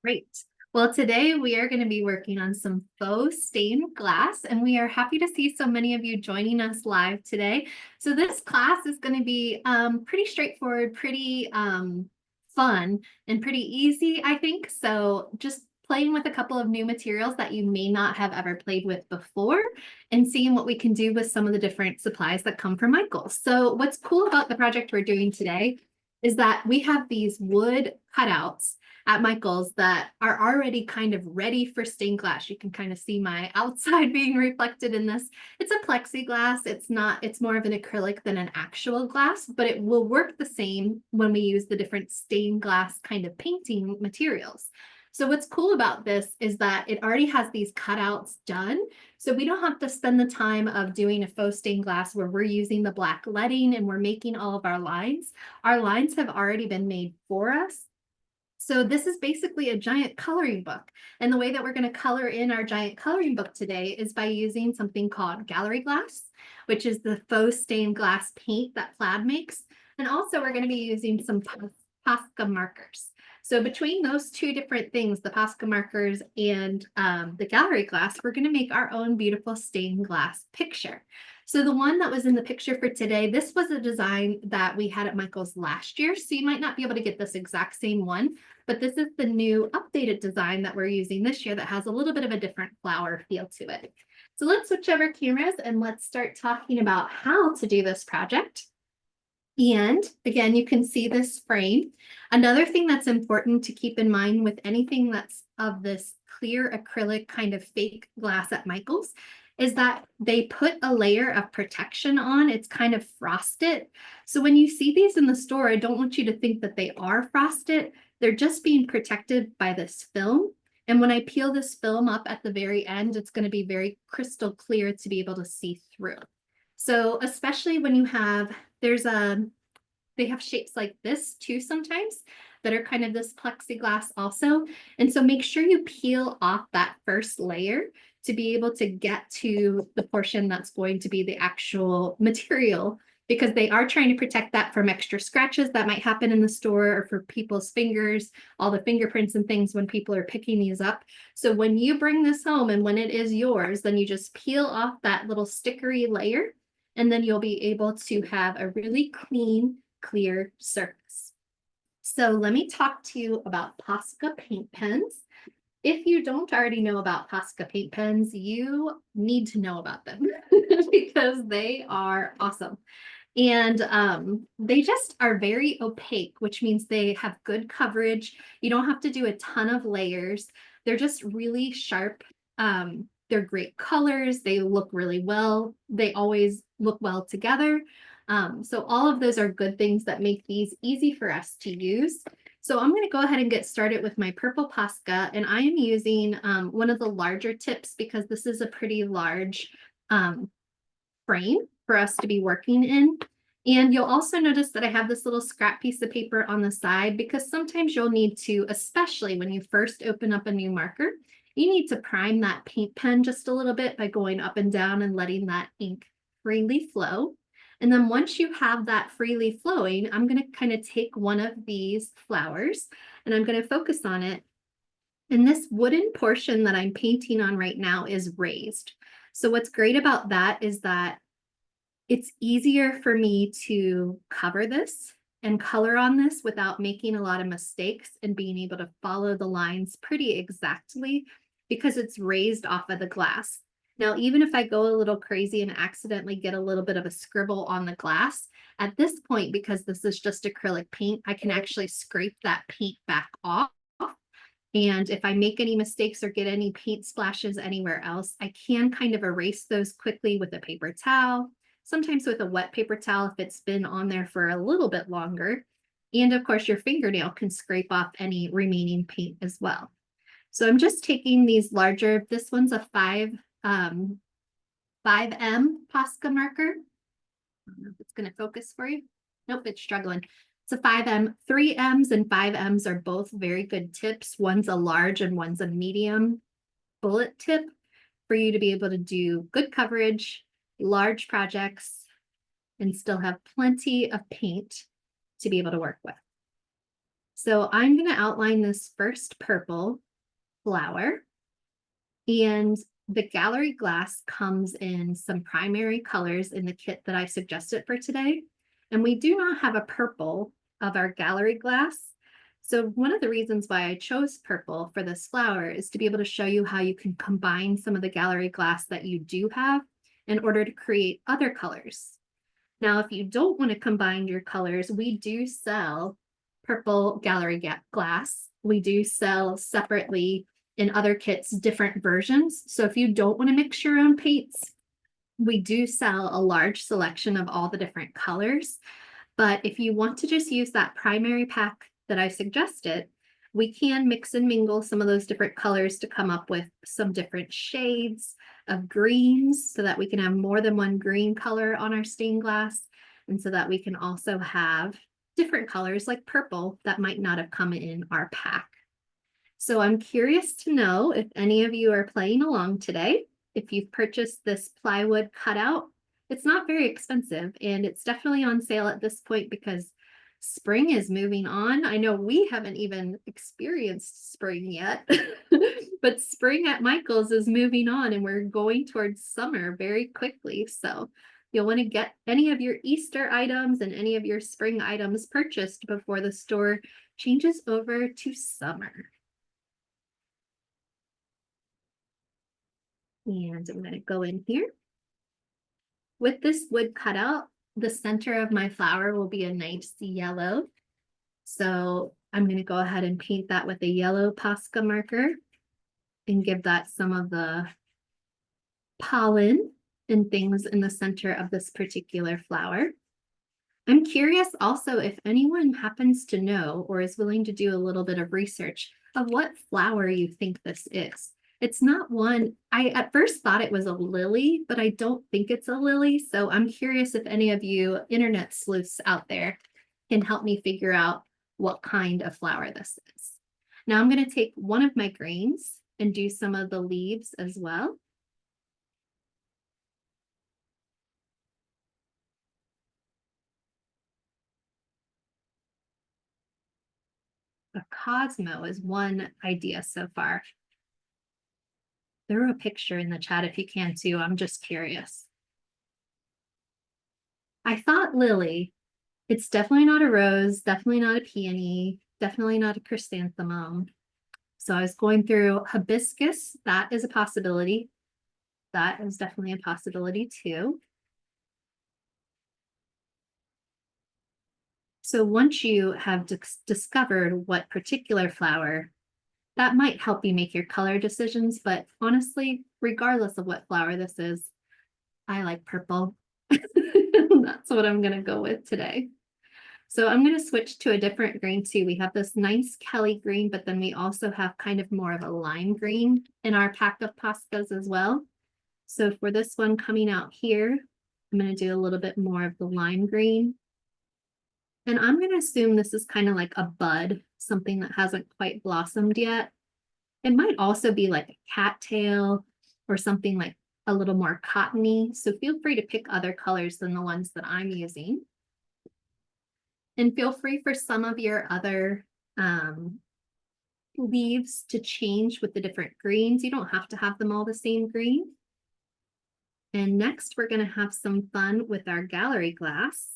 Great. Well, today we are going to be working on some faux stained glass, and we are happy to see so many of you joining us live today. So this class is going to be pretty straightforward, pretty fun, and pretty easy, I think. So just playing with a couple of new materials that you may not have ever played with before and seeing what we can do with some of the different supplies that come from Michaels. So what's cool about the project we're doing today is that we have these wood cutouts at Michael's that are already kind of ready for stained glass. You can kind of see my outside being reflected in this. It's a plexiglass. It's more of an acrylic than an actual glass, but it will work the same when we use the different stained glass kind of painting materials. So what's cool about this is that it already has these cutouts done. So we don't have to spend the time of doing a faux stained glass where we're using the black leading and we're making all of our lines. Our lines have already been made for us. So this is basically a giant coloring book. And the way that we're going to color in our giant coloring book today is by using something called gallery glass, which is the faux stained glass paint that Plaid makes. And also we're going to be using some Posca markers. So between those two different things, the Posca markers and the gallery glass, we're going to make our own beautiful stained glass picture. So the one that was in the picture for today, this was a design that we had at Michael's last year. So you might not be able to get this exact same one, but this is the new updated design that we're using this year that has a little bit of a different flower feel to it. So let's switch over cameras and let's start talking about how to do this project. And again, you can see this frame. Another thing that's important to keep in mind with anything that's of this clear acrylic kind of fake glass at Michael's is that they put a layer of protection on. It's kind of frosted. So when you see these in the store, I don't want you to think that they are frosted. They're just being protected by this film. And when I peel this film up at the very end, it's going to be very crystal clear to be able to see through. So especially when you have, they have shapes like this too sometimes that are kind of this plexiglass also. And so make sure you peel off that first layer to be able to get to the portion that's going to be the actual material, because they are trying to protect that from extra scratches that might happen in the store or for people's fingers, all the fingerprints and things when people are picking these up. So when you bring this home and when it is yours, then you just peel off that little stickery layer, and then you'll be able to have a really clean, clear surface. So let me talk to you about Posca paint pens. If you don't already know about Posca paint pens, you need to know about them because they are awesome. And they just are very opaque, which means they have good coverage. You don't have to do a ton of layers. They're just really sharp. They're great colors. They look really well. They always look well together. So all of those are good things that make these easy for us to use. So I'm going to go ahead and get started with my purple Posca, and I am using one of the larger tips because this is a pretty large frame for us to be working in. And you'll also notice that I have this little scrap piece of paper on the side because sometimes you'll need to, especially when you first open up a new marker, you need to prime that paint pen just a little bit by going up and down and letting that ink freely flow. And then once you have that freely flowing, I'm going to kind of take one of these flowers and I'm going to focus on it. And this wooden portion that I'm painting on right now is raised. So what's great about that is that it's easier for me to cover this and color on this without making a lot of mistakes and being able to follow the lines pretty exactly because it's raised off of the glass. Now, even if I go a little crazy and accidentally get a little bit of a scribble on the glass, at this point, because this is just acrylic paint, I can actually scrape that paint back off. And if I make any mistakes or get any paint splashes anywhere else, I can kind of erase those quickly with a paper towel, sometimes with a wet paper towel if it's been on there for a little bit longer. And of course, your fingernail can scrape off any remaining paint as well. So I'm just taking these larger, this one's a 5M Posca marker. I don't know if it's going to focus for you. Nope, it's struggling. It's a 5M. 3Ms and 5Ms are both very good tips. One's a large and one's a medium bullet tip for you to be able to do good coverage, large projects, and still have plenty of paint to be able to work with. So I'm going to outline this first purple flower, and the gallery glass comes in some primary colors in the kit that I suggested for today. And we do not have a purple of our gallery glass. So one of the reasons why I chose purple for this flower is to be able to show you how you can combine some of the gallery glass that you do have in order to create other colors. Now, if you don't want to combine your colors, we do sell purple gallery glass. We do sell separately in other kits different versions. So if you don't want to mix your own paints, we do sell a large selection of all the different colors. But if you want to just use that primary pack that I suggested, we can mix and mingle some of those different colors to come up with some different shades of greens so that we can have more than one green color on our stained glass, and so that we can also have different colors like purple that might not have come in our pack. So I'm curious to know if any of you are playing along today. If you've purchased this plywood cutout, it's not very expensive, and it's definitely on sale at this point because spring is moving on. I know we haven't even experienced spring yet, but spring at Michael's is moving on and we're going towards summer very quickly. So you'll want to get any of your Easter items and any of your spring items purchased before the store changes over to summer. And I'm going to go in here. With this wood cutout, the center of my flower will be a nice yellow. So I'm going to go ahead and paint that with a yellow Posca marker and give that some of the pollen and things in the center of this particular flower. I'm curious also if anyone happens to know or is willing to do a little bit of research of what flower you think this is. It's not one, I at first thought it was a lily, but I don't think it's a lily. So I'm curious if any of you internet sleuths out there can help me figure out what kind of flower this is. Now I'm going to take one of my greens and do some of the leaves as well. A Cosmo is one idea so far. Throw a picture in the chat if you can too. I'm just curious. I thought lily. It's definitely not a rose, definitely not a peony, definitely not a chrysanthemum. So I was going through hibiscus. That is a possibility. That is definitely a possibility too. So once you have discovered what particular flower, that might help you make your color decisions. But honestly, regardless of what flower this is, I like purple. That's what I'm going to go with today. So I'm going to switch to a different green too. We have this nice Kelly green, but then we also have kind of more of a lime green in our pack of Poscas as well. So for this one coming out here, I'm going to do a little bit more of the lime green. And I'm going to assume this is kind of like a bud, something that hasn't quite blossomed yet. It might also be like a cattail or something like a little more cottony. So feel free to pick other colors than the ones that I'm using. And feel free for some of your other leaves to change with the different greens. You don't have to have them all the same green. And next, we're going to have some fun with our gallery glass.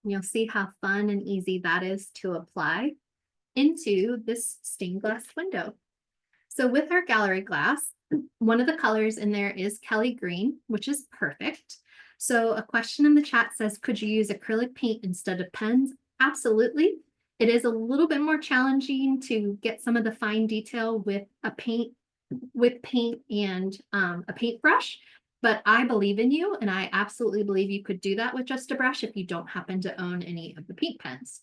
You'll see how fun and easy that is to apply into this stained glass window. So with our gallery glass, one of the colors in there is Kelly green, which is perfect. So a question in the chat says, could you use acrylic paint instead of pens? Absolutely. It is a little bit more challenging to get some of the fine detail with paint and a paintbrush, but I believe in you, and I absolutely believe you could do that with just a brush if you don't happen to own any of the paint pens.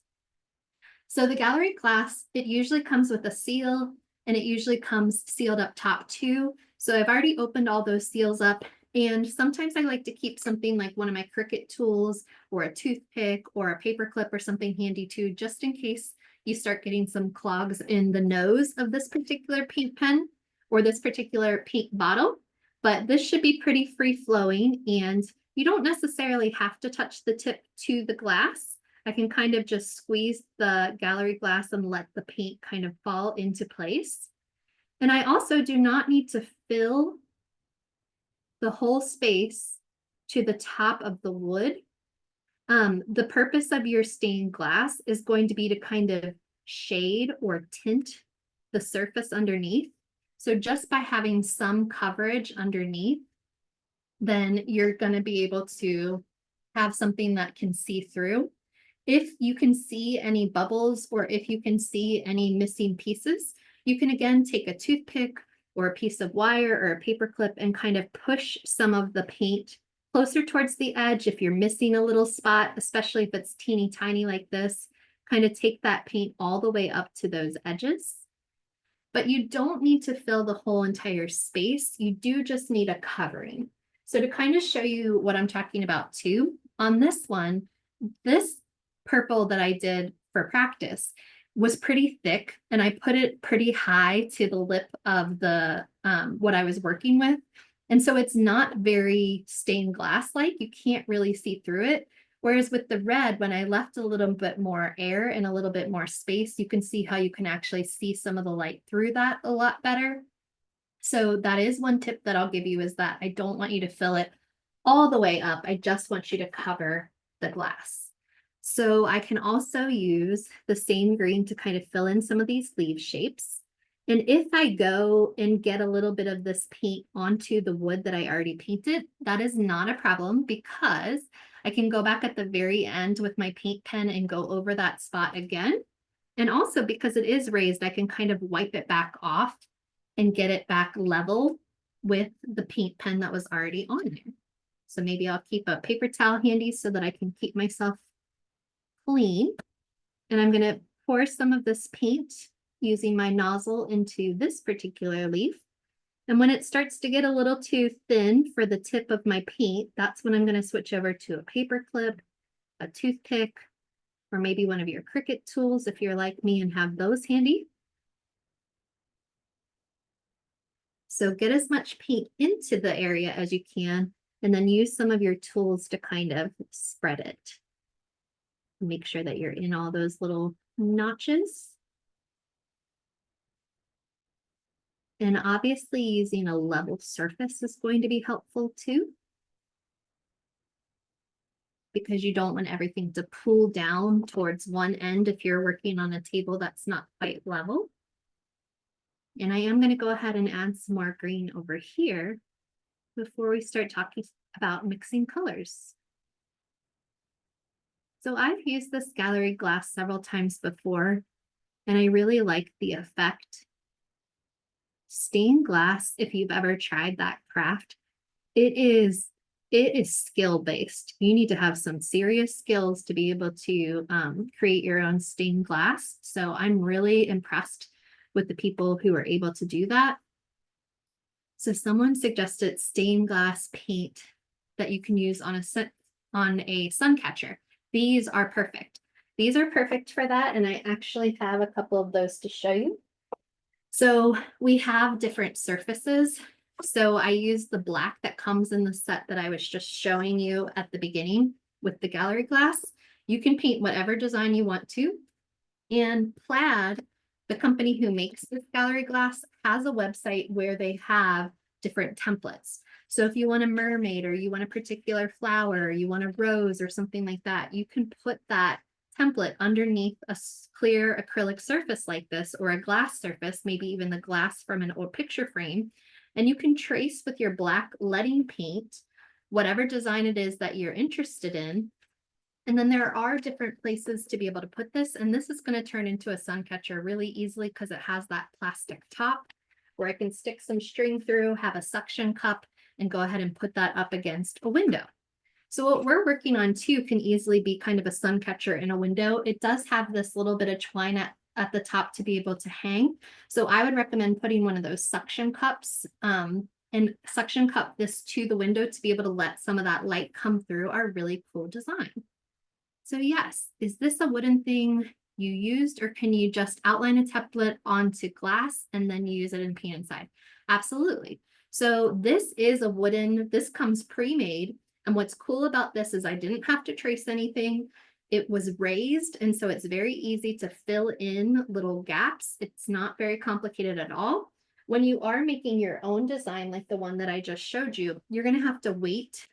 So the gallery glass, it usually comes with a seal, and it usually comes sealed up top too. So I've already opened all those seals up, and sometimes I like to keep something like one of my Cricut tools or a toothpick or a paper clip or something handy too, just in case you start getting some clogs in the nose of this particular paint pen or this particular paint bottle. But this should be pretty free flowing, and you don't necessarily have to touch the tip to the glass. I can kind of just squeeze the gallery glass and let the paint kind of fall into place. And I also do not need to fill the whole space to the top of the wood. The purpose of your stained glass is going to be to kind of shade or tint the surface underneath. So just by having some coverage underneath, then you're going to be able to have something that can see through. If you can see any bubbles or if you can see any missing pieces, you can again take a toothpick or a piece of wire or a paper clip and kind of push some of the paint closer towards the edge. If you're missing a little spot, especially if it's teeny tiny like this, kind of take that paint all the way up to those edges. But you don't need to fill the whole entire space. You do just need a covering. So to kind of show you what I'm talking about too, on this one, this purple that I did for practice was pretty thick, and I put it pretty high to the lip of the what I was working with. And so it's not very stained glass like, you can't really see through it. Whereas with the red, when I left a little bit more air and a little bit more space, you can see how you can actually see some of the light through that a lot better. So that is one tip that I'll give you, is that I don't want you to fill it all the way up. I just want you to cover the glass. So I can also use the same green to kind of fill in some of these leaf shapes. And if I go and get a little bit of this paint onto the wood that I already painted, that is not a problem, because I can go back at the very end with my paint pen and go over that spot again. And also because it is raised, I can kind of wipe it back off and get it back level with the paint pen that was already on there. So maybe I'll keep a paper towel handy so that I can keep myself clean. And I'm going to pour some of this paint using my nozzle into this particular leaf. And when it starts to get a little too thin for the tip of my paint, that's when I'm going to switch over to a paper clip, a toothpick, or maybe one of your Cricut tools if you're like me and have those handy. So get as much paint into the area as you can, and then use some of your tools to kind of spread it. Make sure that you're in all those little notches. And obviously using a level surface is going to be helpful too, because you don't want everything to pull down towards one end if you're working on a table that's not quite level. And I am going to go ahead and add some more green over here before we start talking about mixing colors. So I've used this gallery glass several times before, and I really like the effect. Stained glass, if you've ever tried that craft, it is skill-based. You need to have some serious skills to be able to create your own stained glass. So I'm really impressed with the people who are able to do that. So someone suggested stained glass paint that you can use on a sun catcher. These are perfect. These are perfect for that, and I actually have a couple of those to show you. So we have different surfaces. So I use the black that comes in the set that I was just showing you at the beginning with the gallery glass. You can paint whatever design you want to. And Plaid, the company who makes this gallery glass, has a website where they have different templates. So if you want a mermaid, or you want a particular flower, or you want a rose or something like that, you can put that template underneath a clear acrylic surface like this, or a glass surface, maybe even the glass from an old picture frame. And you can trace with your black leading paint whatever design it is that you're interested in. And then there are different places to be able to put this. And this is going to turn into a sun catcher really easily because it has that plastic top where I can stick some string through, have a suction cup, and go ahead and put that up against a window. So what we're working on too can easily be kind of a sun catcher in a window. It does have this little bit of twine at the top to be able to hang. So I would recommend putting one of those suction cups and suction cup this to the window to be able to let some of that light come through our really cool design. So yes, is this a wooden thing you used, or can you just outline a template onto glass and then use it and paint inside? Absolutely. So this is a wooden, this comes pre-made. And what's cool about this is I didn't have to trace anything. it was raised, and so it's very easy to fill in little gaps. It's not very complicated at all. When you are making your own design, like the one that I just showed you, you're going to have to wait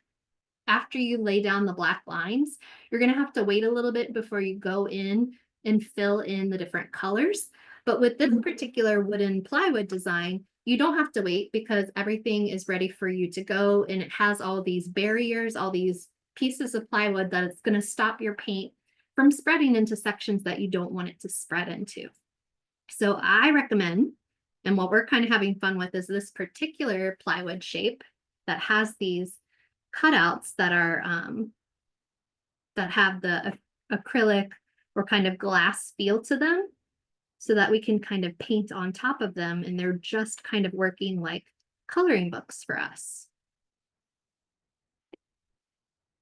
after you lay down the black lines. You're going to have to wait a little bit before you go in and fill in the different colors. But with this particular wooden plywood design, you don't have to wait because everything is ready for you to go, and it has all these barriers, all these pieces of plywood that it's going to stop your paint from spreading into sections that you don't want it to spread into. So I recommend, and what we're kind of having fun with, is this particular plywood shape that has these cutouts that are that have the acrylic or kind of glass feel to them, so that we can kind of paint on top of them, and they're just kind of working like coloring books for us.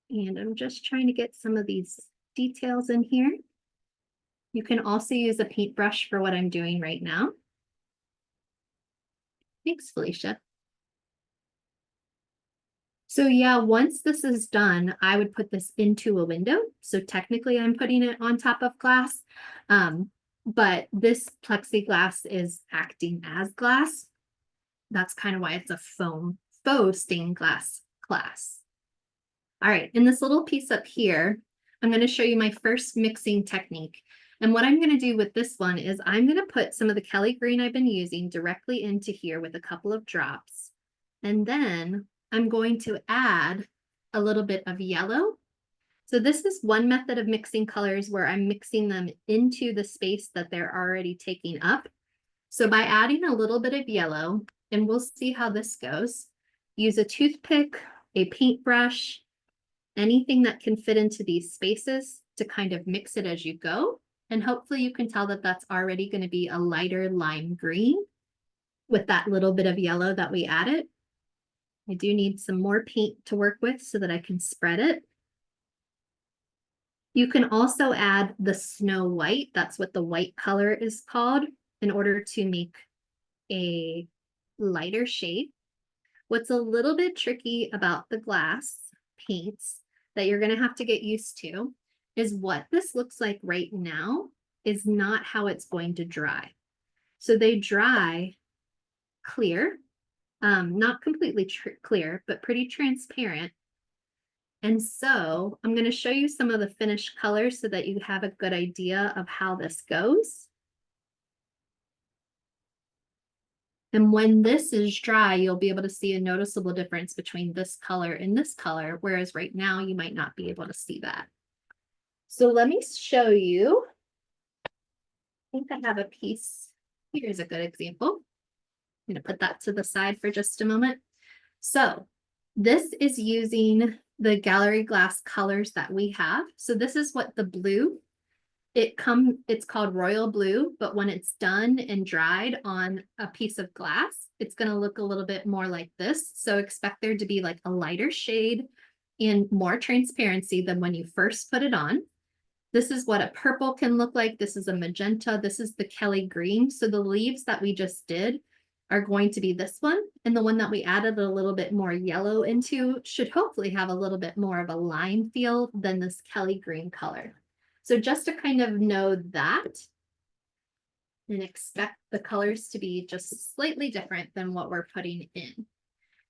And I'm just trying to get some of these details in here. You can also use a paintbrush for what I'm doing right now. Thanks, Felicia. So yeah, once this is done, I would put this into a window. So technically I'm putting it on top of glass, but this plexiglass is acting as glass. That's kind of why it's a faux stained glass class. All right, in this little piece up here, I'm going to show you my first mixing technique. And what I'm going to do with this one is I'm going to put some of the Kelly green I've been using directly into here with a couple of drops. And then I'm going to add a little bit of yellow. So this is one method of mixing colors where I'm mixing them into the space that they're already taking up. So by adding a little bit of yellow, and we'll see how this goes, use a toothpick, a paintbrush, anything that can fit into these spaces to kind of mix it as you go. And hopefully you can tell that that's already going to be a lighter lime green with that little bit of yellow that we added. I do need some more paint to work with so that I can spread it. You can also add the snow white. That's what the white color is called, in order to make a lighter shade. What's a little bit tricky about the glass paints that you're going to have to get used to is what this looks like right now is not how it's going to dry. So they dry clear, not completely clear, but pretty transparent. And so I'm going to show you some of the finished colors so that you have a good idea of how this goes. And when this is dry, you'll be able to see a noticeable difference between this color and this color, whereas right now you might not be able to see that. So let me show you. I think I have a piece. Here's a good example. I'm going to put that to the side for just a moment. So this is using the gallery glass colors that we have. So this is what the blue, it's called royal blue, but when it's done and dried on a piece of glass, it's going to look a little bit more like this. So expect there to be like a lighter shade and more transparency than when you first put it on. This is what a purple can look like. This is a magenta. This is the Kelly green. So the leaves that we just did are going to be this one. And the one that we added a little bit more yellow into should hopefully have a little bit more of a lime feel than this Kelly green color. So just to kind of know that and expect the colors to be just slightly different than what we're putting in.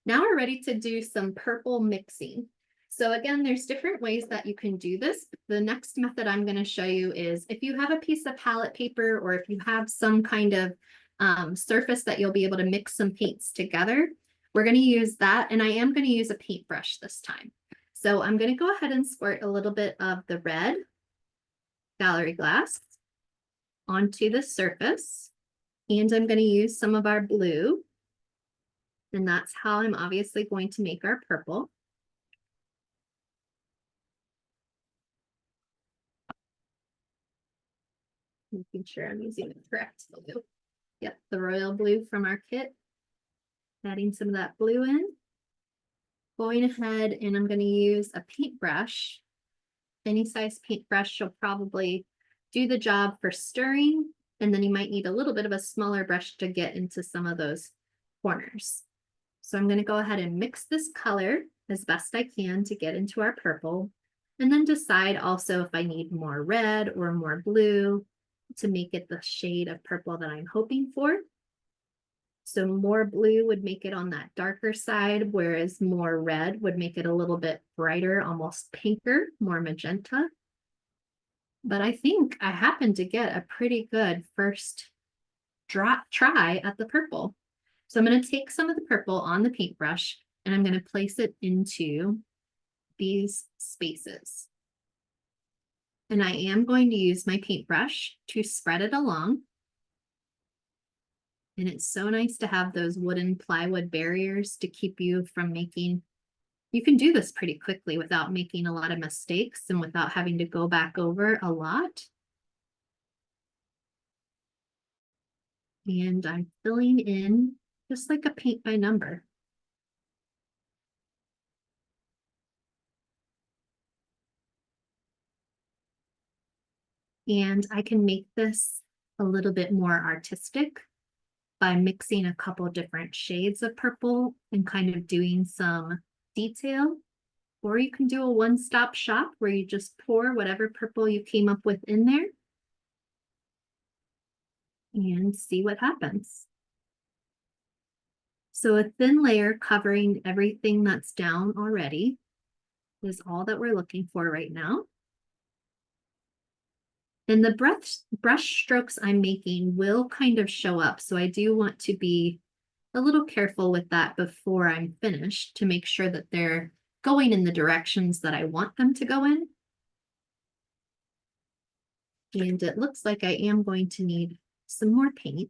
Now we're ready to do some purple mixing. So again, there's different ways that you can do this. The next method I'm going to show you is if you have a piece of palette paper or if you have some kind of surface that you'll be able to mix some paints together, we're going to use that. And I am going to use a paintbrush this time. So I'm going to go ahead and squirt a little bit of the red gallery glass onto the surface. And I'm going to use some of our blue. And that's how I'm obviously going to make our purple. Making sure I'm using the correct blue. Yep, the royal blue from our kit. Adding some of that blue in. Going ahead and I'm going to use a paintbrush. Any size paintbrush will probably do the job for stirring. And then you might need a little bit of a smaller brush to get into some of those corners. So I'm going to go ahead and mix this color as best I can to get into our purple. And then decide also if I need more red or more blue to make it the shade of purple that I'm hoping for. So more blue would make it on that darker side, whereas more red would make it a little bit brighter, almost pinker, more magenta. But I think I happened to get a pretty good first try at the purple. So I'm going to take some of the purple on the paintbrush and I'm going to place it into these spaces. And I am going to use my paintbrush to spread it along. And it's so nice to have those wooden plywood barriers to keep you from making, you can do this pretty quickly without making a lot of mistakes and without having to go back over a lot. And I'm filling in just like a paint by number. And I can make this a little bit more artistic by mixing a couple different shades of purple and kind of doing some detail. Or you can do a one-stop shop where you just pour whatever purple you came up with in there and see what happens. So a thin layer covering everything that's down already is all that we're looking for right now. And the brush strokes I'm making will kind of show up. So I do want to be a little careful with that before I'm finished to make sure that they're going in the directions that I want them to go in. And it looks like I am going to need some more paint.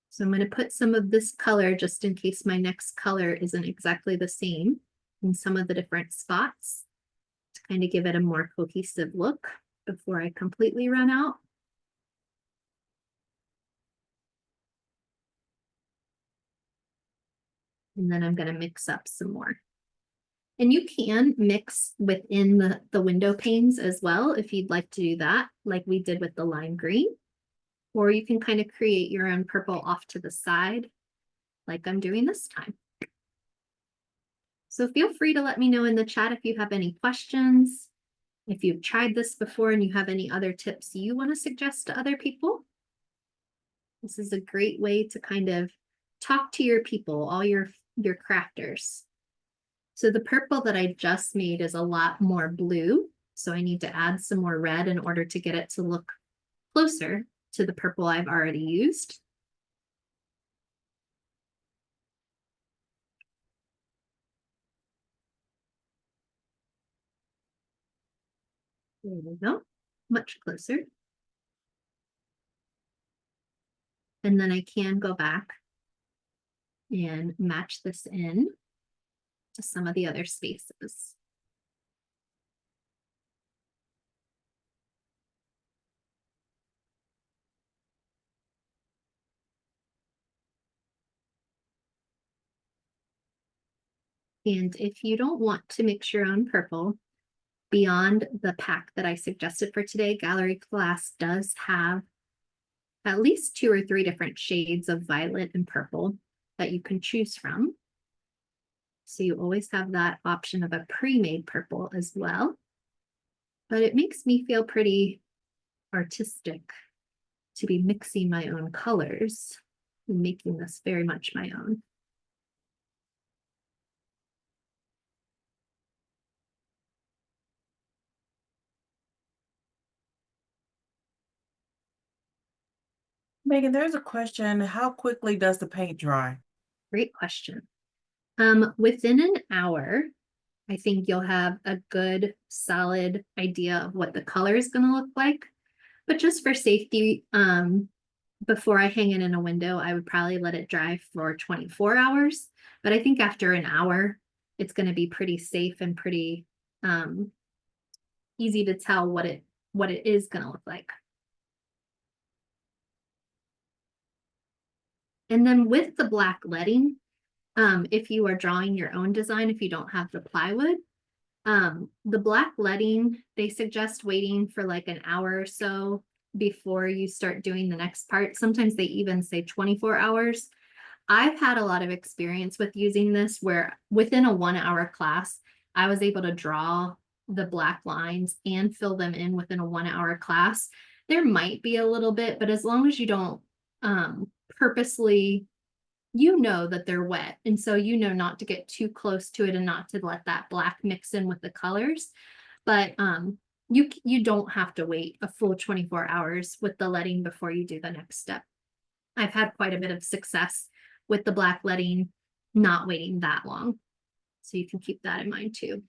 So I'm going to put some of this color just in case my next color isn't exactly the same in some of the different spots to kind of give it a more cohesive look before I completely run out. And then I'm going to mix up some more. And you can mix within the window panes as well if you'd like to do that, like we did with the lime green. Or you can kind of create your own purple off to the side, like I'm doing this time. So feel free to let me know in the chat if you have any questions, if you've tried this before and you have any other tips you want to suggest to other people. This is a great way to kind of talk to your people, all your crafters. So the purple that I just made is a lot more blue. So I need to add some more red in order to get it to look closer to the purple I've already used. There we go, much closer. And then I can go back and match this in to some of the other spaces. And if you don't want to mix your own purple, beyond the pack that I suggested for today, Gallery Glass does have at least 2 or 3 different shades of violet and purple that you can choose from. So you always have that option of a pre-made purple as well. But it makes me feel pretty artistic to be mixing my own colors and making this very much my own. Megan, there's a question. How quickly does the paint dry? Great question. Within an hour, I think you'll have a good solid idea of what the color is going to look like. But just for safety, before I hang it in a window, I would probably let it dry for 24 hours. But I think after an hour, it's going to be pretty safe and pretty easy to tell what it is going to look like. And then with the black leading, if you are drawing your own design, if you don't have the plywood, the black leading, they suggest waiting for like an hour or so before you start doing the next part. Sometimes they even say 24 hours. I've had a lot of experience with using this where within a 1-hour class, I was able to draw the black lines and fill them in within a 1 hour class. There might be a little bit, but as long as you don't purposely, you know that they're wet. And so you know not to get too close to it and not to let that black mix in with the colors. But you don't have to wait a full 24 hours with the letting before you do the next step. I've had quite a bit of success with the black letting, not waiting that long. So you can keep that in mind too.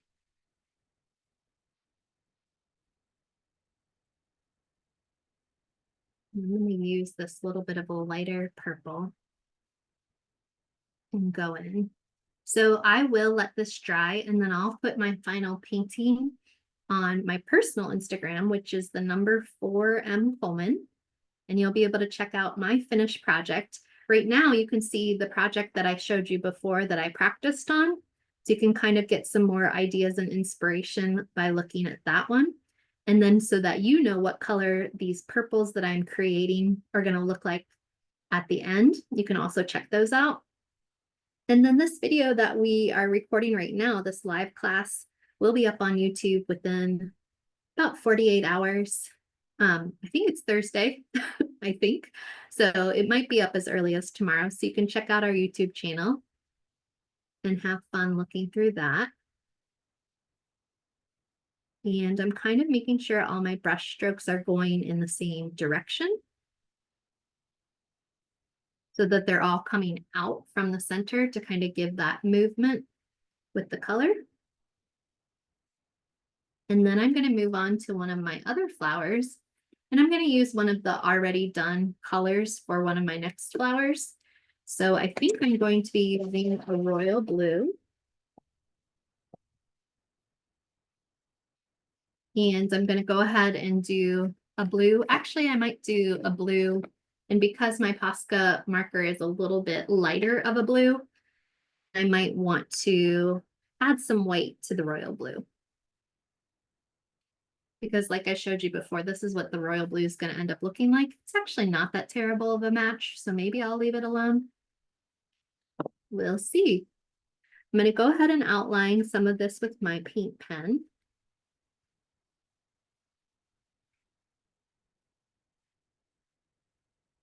I'm going to use this little bit of a lighter purple and go in. So I will let this dry and then I'll put my final painting on my personal Instagram, which is the number 4M Pullman. And you'll be able to check out my finished project. Right now, you can see the project that I showed you before that I practiced on. So you can kind of get some more ideas and inspiration by looking at that one. And then so that you know what color these purples that I'm creating are going to look like at the end, you can also check those out. And then this video that we are recording right now, this live class, will be up on YouTube within about 48 hours. I think it's Thursday, I think. So it might be up as early as tomorrow. So you can check out our YouTube channel and have fun looking through that. And I'm kind of making sure all my brush strokes are going in the same direction so that they're all coming out from the center to kind of give that movement with the color. And then I'm going to move on to one of my other flowers. And I'm going to use one of the already done colors for one of my next flowers. So I think I'm going to be using a royal blue. And I'm going to go ahead and do a blue. Actually, I might do a blue. And because my Posca marker is a little bit lighter of a blue, I might want to add some white to the royal blue. Because like I showed you before, this is what the royal blue is going to end up looking like. It's actually not that terrible of a match, so maybe I'll leave it alone. We'll see. I'm going to go ahead and outline some of this with my paint pen.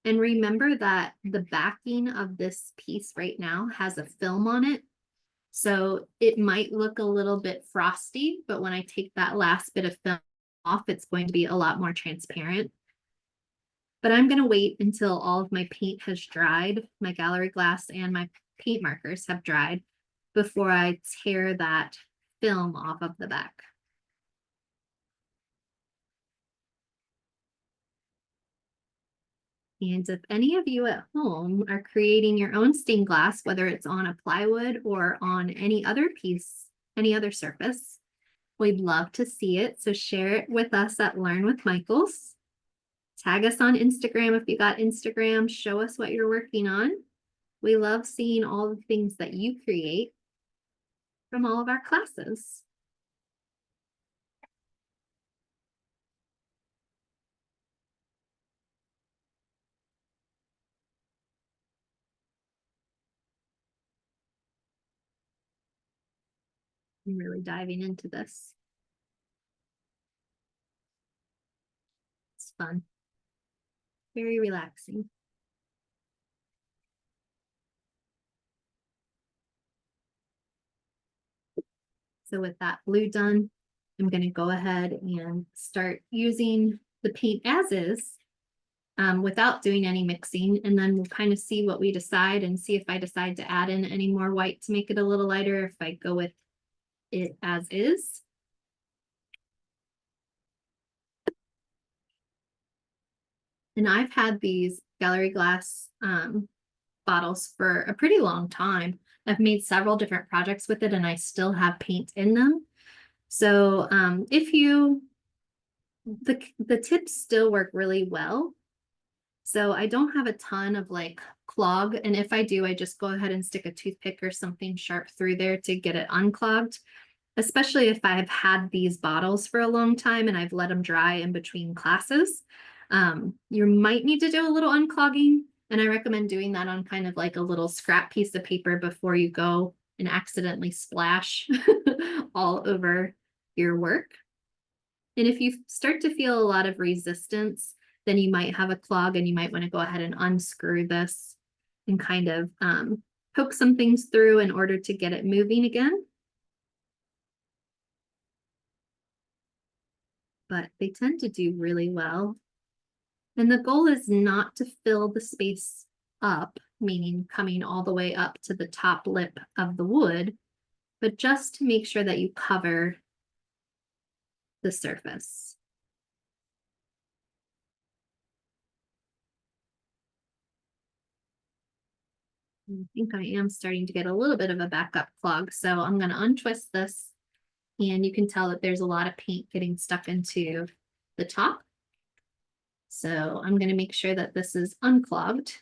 And remember that the backing of this piece right now has a film on it. So it might look a little bit frosty, but when I take that last bit of film off, it's going to be a lot more transparent. But I'm going to wait until all of my paint has dried, my gallery glass and my paint markers have dried before I tear that film off of the back. And if any of you at home are creating your own stained glass, whether it's on a plywood or on any other piece, any other surface, we'd love to see it. So share it with us at Learn with Michaels. Tag us on Instagram if you got Instagram. Show us what you're working on. We love seeing all the things that you create from all of our classes. I'm really diving into this. It's fun. Very relaxing. So with that blue done, I'm going to go ahead and start using the paint as is without doing any mixing. And then we'll kind of see what we decide and see if I decide to add in any more white to make it a little lighter, if I go with it as is. And I've had these gallery glass bottles for a pretty long time. I've made several different projects with it and I still have paint in them. So if you, the tips still work really well. So I don't have a ton of like clog. And if I do, I just go ahead and stick a toothpick or something sharp through there to get it unclogged. Especially if I've had these bottles for a long time and I've let them dry in between classes. You might need to do a little unclogging, and I recommend doing that on kind of like a little scrap piece of paper before you go and accidentally splash all over your work. And if you start to feel a lot of resistance, then you might have a clog and you might want to go ahead and unscrew this and kind of poke some things through in order to get it moving again. But they tend to do really well. And the goal is not to fill the space up, meaning coming all the way up to the top lip of the wood, but just to make sure that you cover the surface. I think I am starting to get a little bit of a backup clog, so I'm going to untwist this, and you can tell that there's a lot of paint getting stuck into the top. So I'm going to make sure that this is unclogged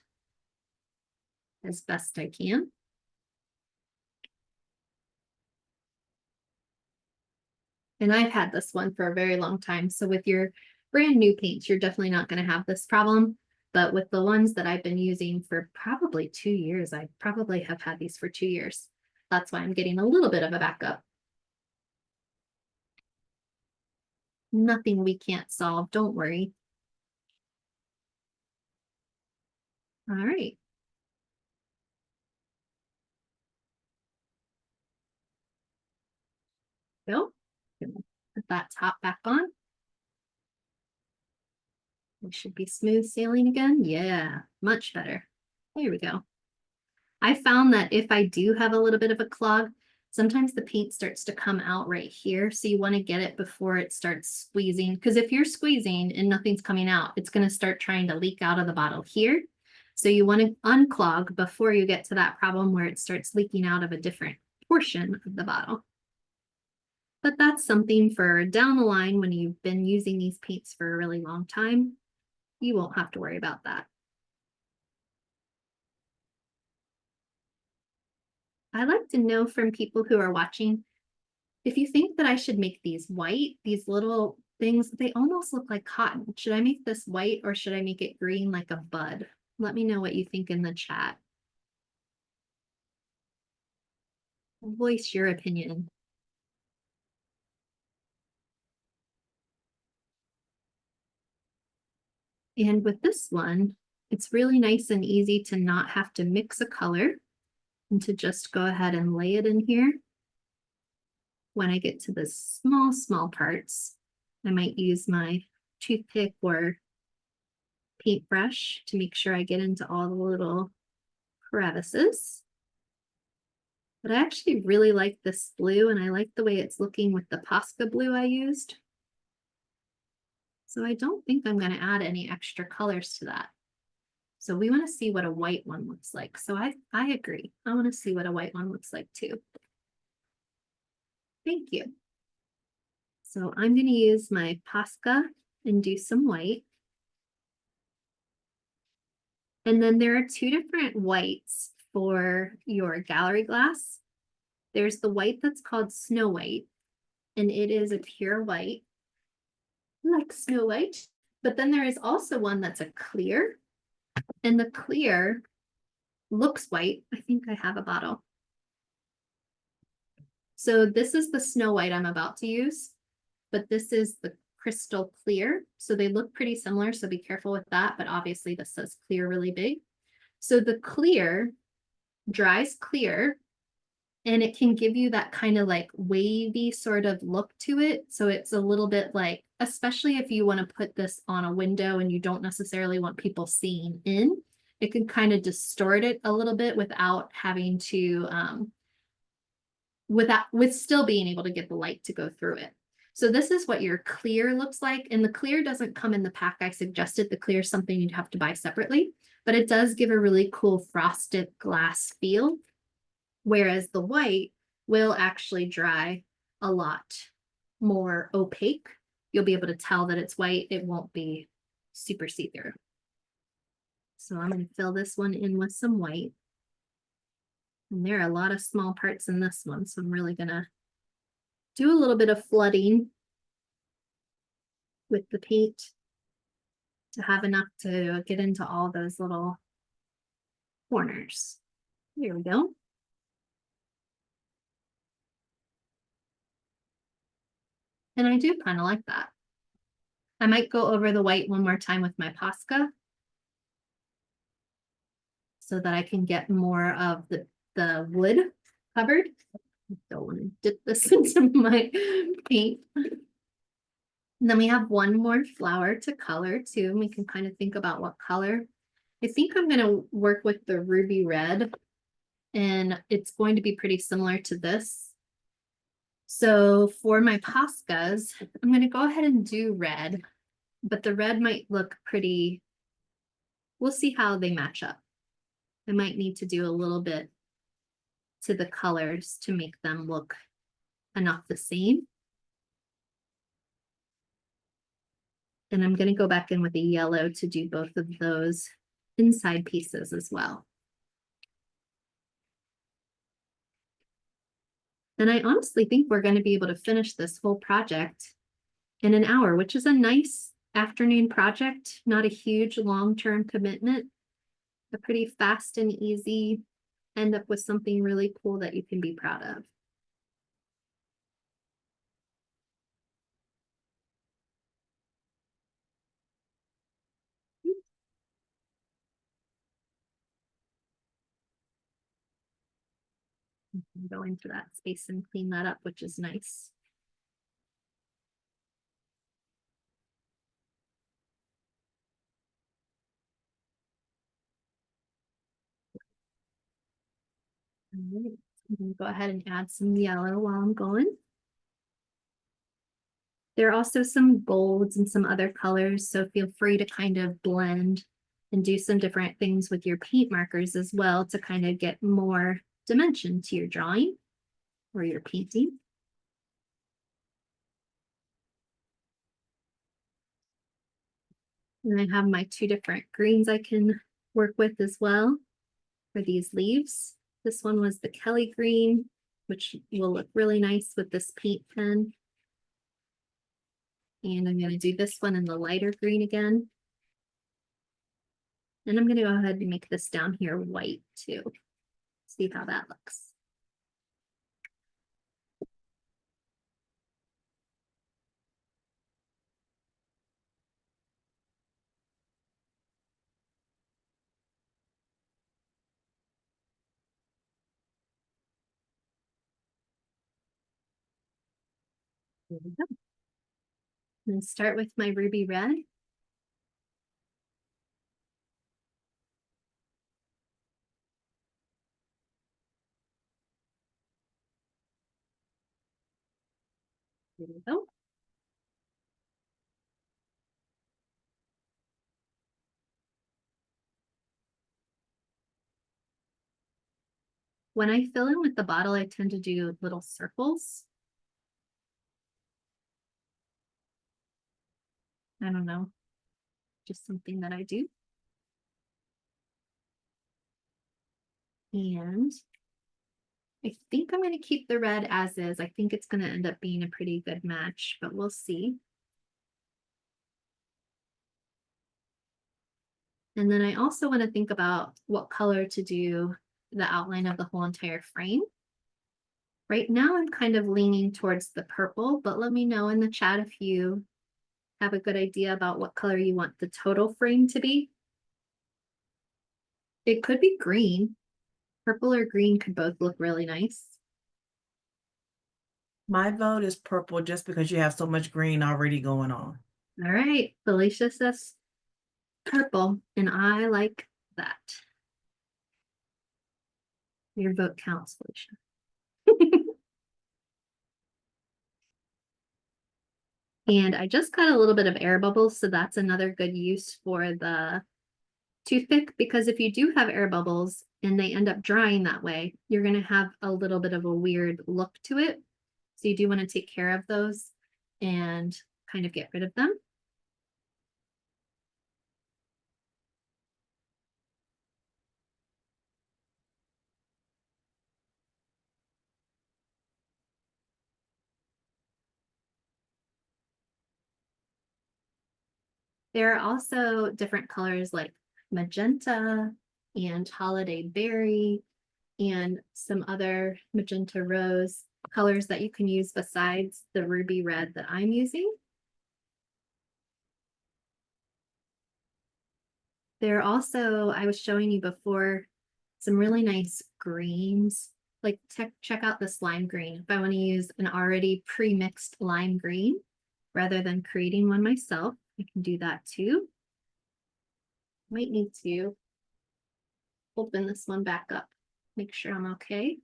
as best I can. And I've had this one for a very long time. So with your brand new paints, you're definitely not going to have this problem. But with the ones that I've been using for probably 2 years, I probably have had these for 2 years. That's why I'm getting a little bit of a backup. Nothing we can't solve, don't worry. All right. So, put that top back on. It should be smooth sailing again. Yeah, much better. There we go. I found that if I do have a little bit of a clog, sometimes the paint starts to come out right here. So you want to get it before it starts squeezing. Because if you're squeezing and nothing's coming out, it's going to start trying to leak out of the bottle here. So you want to unclog before you get to that problem where it starts leaking out of a different portion of the bottle. But that's something for down the line when you've been using these paints for a really long time. You won't have to worry about that. I'd like to know from people who are watching, if you think that I should make these white, these little things, they almost look like cotton. Should I make this white or should I make it green like a bud? Let me know what you think in the chat. Voice your opinion. And with this one, it's really nice and easy to not have to mix a color and to just go ahead and lay it in here. When I get to the small parts, I might use my toothpick or paintbrush to make sure I get into all the little crevices. But I actually really like this blue, and I like the way it's looking with the Posca blue I used. So I don't think I'm going to add any extra colors to that. So we want to see what a white one looks like. So I agree. I want to see what a white one looks like too. Thank you. So I'm going to use my Posca and do some white. And then there are 2 different whites for your gallery glass. There's the white that's called Snow White, and it is a pure white, like Snow White. But then there is also one that's a clear, and the clear looks white. I think I have a bottle. So this is the Snow White I'm about to use, but this is the crystal clear. So they look pretty similar, so be careful with that. But obviously this says clear really big. So the clear dries clear, and it can give you that kind of like wavy sort of look to it. So it's a little bit like, especially if you want to put this on a window and you don't necessarily want people seeing in, it can kind of distort it a little bit without having to, with still being able to get the light to go through it. So this is what your clear looks like. And the clear doesn't come in the pack I suggested. The clear is something you'd have to buy separately, but it does give a really cool frosted glass feel. Whereas the white will actually dry a lot more opaque. You'll be able to tell that it's white. It won't be super see-through. So I'm going to fill this one in with some white. And there are a lot of small parts in this one, so I'm really going to do a little bit of flooding with the paint to have enough to get into all those little corners. There we go. And I do kind of like that. I might go over the white one more time with my Posca so that I can get more of the wood covered. I don't want to dip this into my paint. And then we have one more flower to color too. And we can kind of think about what color. I think I'm going to work with the ruby red, and it's going to be pretty similar to this. So for my Poscas, I'm going to go ahead and do red, but the red might look pretty. We'll see how they match up. I might need to do a little bit to the colors to make them look enough the same. And I'm going to go back in with a yellow to do both of those inside pieces as well. And I honestly think we're going to be able to finish this whole project in an hour, which is a nice afternoon project, not a huge long-term commitment, a pretty fast and easy, end up with something really cool that you can be proud of. Go into that space and clean that up, which is nice. All right, I'm gonna go ahead and add some yellow while I'm going. There are also some golds and some other colors, so feel free to kind of blend and do some different things with your paint markers as well to kind of get more dimension to your drawing or your painting. And I have my two different greens I can work with as well for these leaves. This one was the Kelly green, which will look really nice with this paint pen. And I'm going to do this one in the lighter green again. And I'm going to go ahead and make this down here white too. See how that looks. There we go. And start with my ruby red. There we go. When I fill in with the bottle, I tend to do little circles. I don't know, just something that I do. And I think I'm going to keep the red as is. I think it's going to end up being a pretty good match, but we'll see. And then I also want to think about what color to do the outline of the whole entire frame. Right now, I'm kind of leaning towards the purple, but let me know in the chat if you have a good idea about what color you want the total frame to be. It could be green. Purple or green could both look really nice. My vote is purple just because you have so much green already going on. All right, Felicia says purple, and I like that. Your vote counts, Felicia. And I just got a little bit of air bubbles, so that's another good use for the toothpick, because if you do have air bubbles and they end up drying that way, you're going to have a little bit of a weird look to it. So you do want to take care of those and kind of get rid of them. There are also different colors like magenta and holiday berry and some other magenta rose. colors that you can use besides the ruby red that I'm using. There are also, I was showing you before, some really nice greens. Like check out this lime green. If I want to use an already pre-mixed lime green rather than creating one myself, I can do that too. Might need to open this one back up, make sure I'm okay.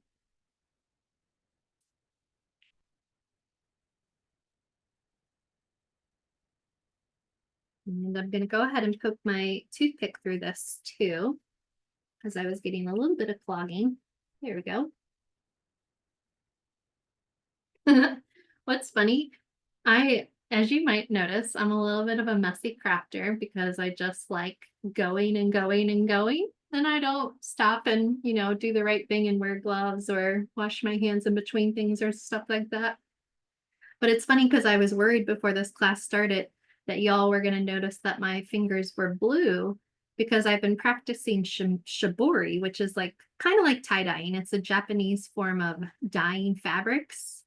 And I'm going to go ahead and poke my toothpick through this too, because I was getting a little bit of clogging. There we go. What's funny, as you might notice, I'm a little bit of a messy crafter because I just like going and going and going. And I don't stop and, do the right thing and wear gloves or wash my hands in between things or stuff like that. But it's funny because I was worried before this class started that y'all were going to notice that my fingers were blue because I've been practicing shibori, which is kind of like tie-dyeing. It's a Japanese form of dyeing fabrics.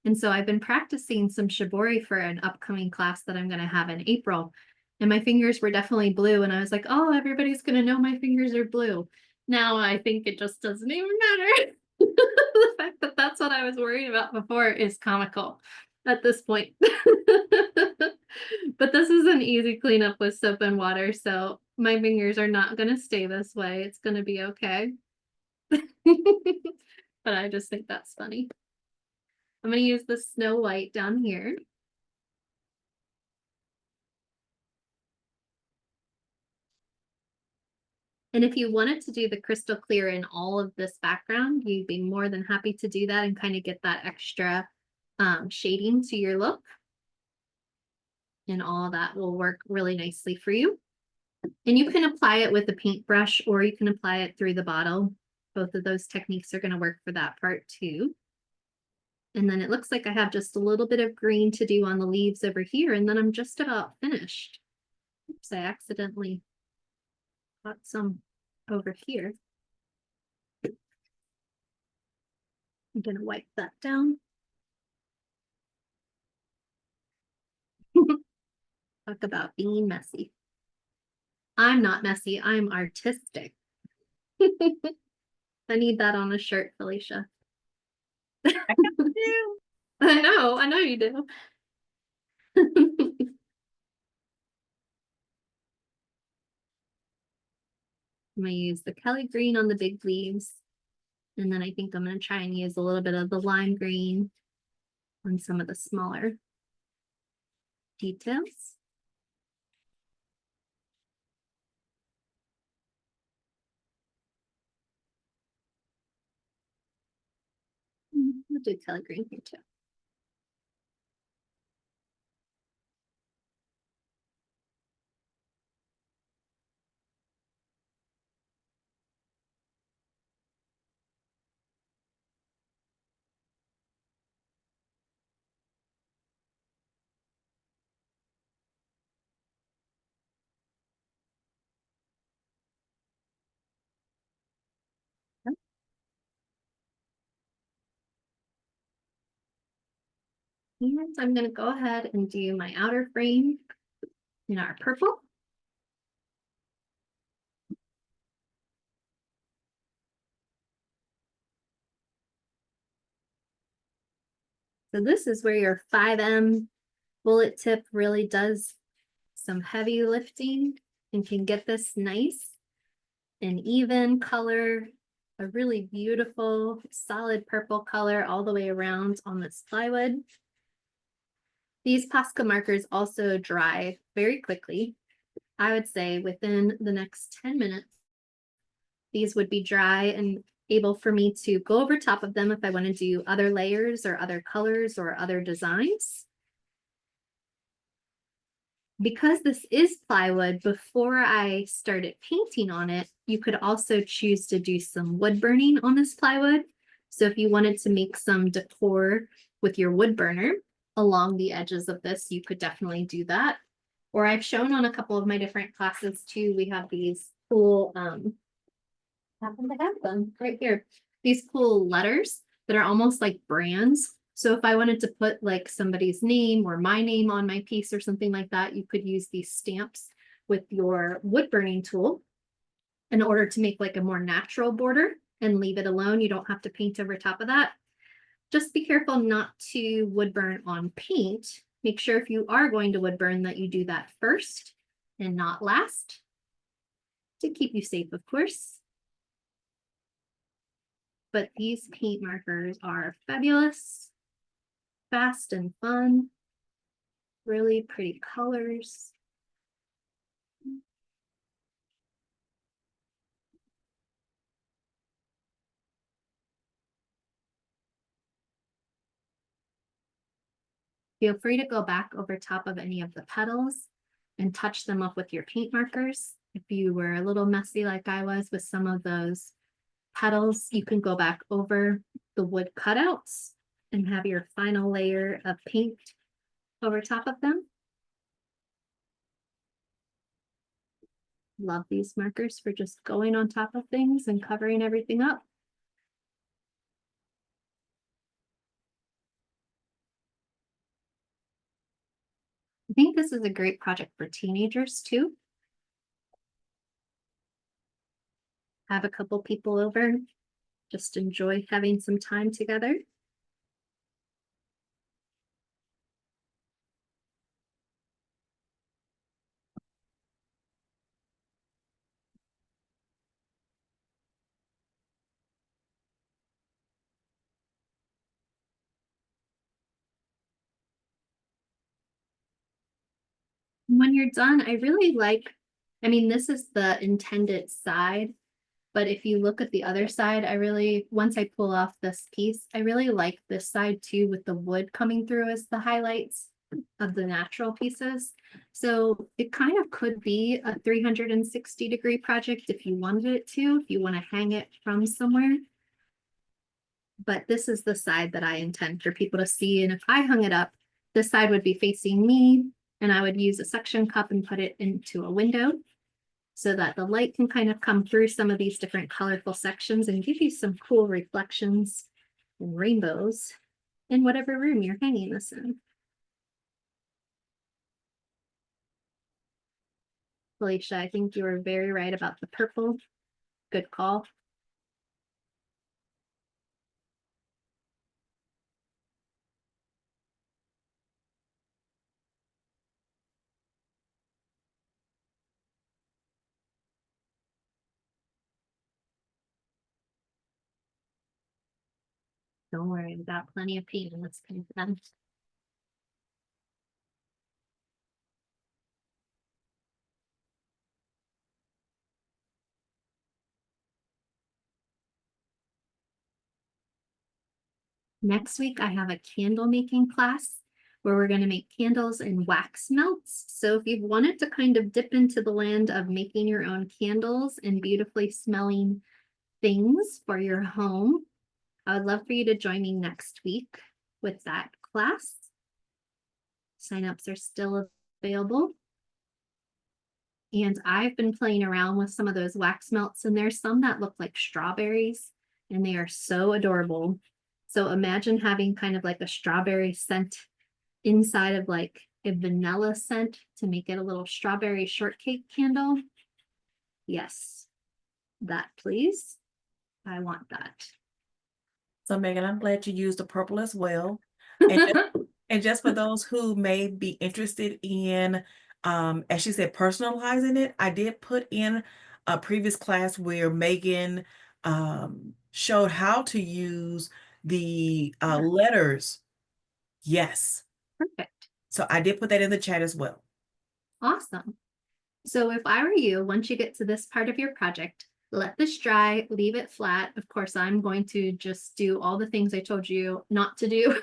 And so I've been practicing some shibori for an upcoming class that I'm going to have in April. And my fingers were definitely blue. And I was like, oh, everybody's going to know my fingers are blue. Now I think it just doesn't even matter. The fact that that's what I was worried about before is comical at this point. But this is an easy cleanup with soap and water, so my fingers are not going to stay this way. It's going to be okay. But I just think that's funny. I'm going to use the Snow White down here. And if you wanted to do the crystal clear in all of this background, you'd be more than happy to do that and kind of get that extra shading to your look. And all that will work really nicely for you. And you can apply it with a paintbrush or you can apply it through the bottle. Both of those techniques are going to work for that part too. And then it looks like I have just a little bit of green to do on the leaves over here, and then I'm just about finished. Oops, I accidentally got some over here. I'm going to wipe that down. Talk about being messy. I'm not messy, I'm artistic. I need that on a shirt, Felicia. I know you do. I'm going to use the Kelly green on the big leaves. And then I think I'm going to try and use a little bit of the lime green on some of the smaller details. We'll do Kelly green here too. And I'm going to go ahead and do my outer frame in our purple. So this is where your 5M bullet tip really does some heavy lifting and can get this nice and even color, a really beautiful solid purple color all the way around on this plywood. These Posca markers also dry very quickly. I would say within the next 10 minutes, these would be dry and able for me to go over top of them if I want to do other layers or other colors or other designs. Because this is plywood, before I started painting on it, you could also choose to do some wood burning on this plywood. So if you wanted to make some decor with your wood burner along the edges of this, you could definitely do that. Or I've shown on a couple of my different classes too, we have these cool, happen to have them right here, these cool letters that are almost like brands. So if I wanted to put like somebody's name or my name on my piece or something like that, you could use these stamps with your wood burning tool in order to make like a more natural border and leave it alone. You don't have to paint over top of that. Just be careful not to wood burn on paint. Make sure if you are going to wood burn that you do that first and not last, to keep you safe, of course. But these paint markers are fabulous, fast and fun, really pretty colors. Feel free to go back over top of any of the petals and touch them up with your paint markers. If you were a little messy like I was with some of those petals, you can go back over the wood cutouts and have your final layer of paint over top of them. Love these markers for just going on top of things and covering everything up. I think this is a great project for teenagers too. Have a couple people over, just enjoy having some time together. When you're done, I really like, I mean, this is the intended side, but if you look at the other side, once I pull off this piece, I really like this side too with the wood coming through as the highlights of the natural pieces. So it kind of could be a 360-degree project if you wanted it to, if you want to hang it from somewhere. But this is the side that I intend for people to see. And if I hung it up, this side would be facing me, and I would use a suction cup and put it into a window so that the light can kind of come through some of these different colorful sections and give you some cool reflections and rainbows in whatever room you're hanging this in. Felicia, I think you were very right about the purple. Good call. Don't worry, we've got plenty of paint in this paint then. Next week, I have a candle making class where we're going to make candles in wax melts. So if you've wanted to kind of dip into the land of making your own candles and beautifully smelling things for your home, I would love for you to join me next week with that class. Signups are still available. And I've been playing around with some of those wax melts, and there's some that look like strawberries, and they are so adorable. So imagine having kind of like a strawberry scent inside of like a vanilla scent to make it a little strawberry shortcake candle. Yes, that please. I want that. So Megan, I'm glad you used the purple as well. And just, and just for those who may be interested in, as she said, personalizing it, I did put in a previous class where Megan showed how to use the letters. Yes. Perfect. So I did put that in the chat as well. Awesome. So if I were you, once you get to this part of your project, let this dry, leave it flat. Of course, I'm going to just do all the things I told you not to do.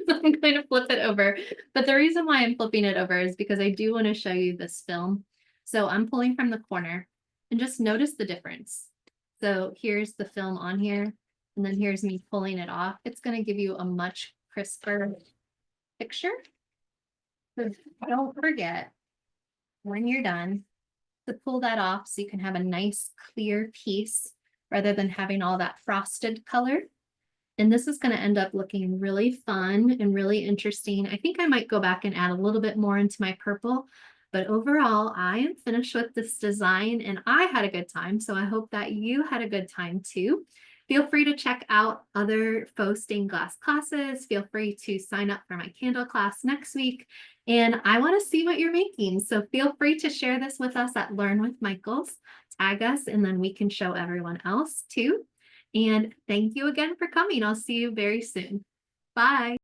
I'm going to flip it over. But the reason why I'm flipping it over is because I do want to show you this film. So I'm pulling from the corner and just notice the difference. So here's the film on here, and then here's me pulling it off. It's going to give you a much crisper picture. So don't forget, when you're done, to pull that off so you can have a nice clear piece rather than having all that frosted color. And this is going to end up looking really fun and really interesting. I think I might go back and add a little bit more into my purple, but overall I am finished with this design and I had a good time. So I hope that you had a good time too. Feel free to check out other faux stained glass classes. Feel free to sign up for my candle class next week. And I want to see what you're making. So feel free to share this with us at Learn with Michaels. Tag us and then we can show everyone else too. And thank you again for coming. I'll see you very soon. Bye.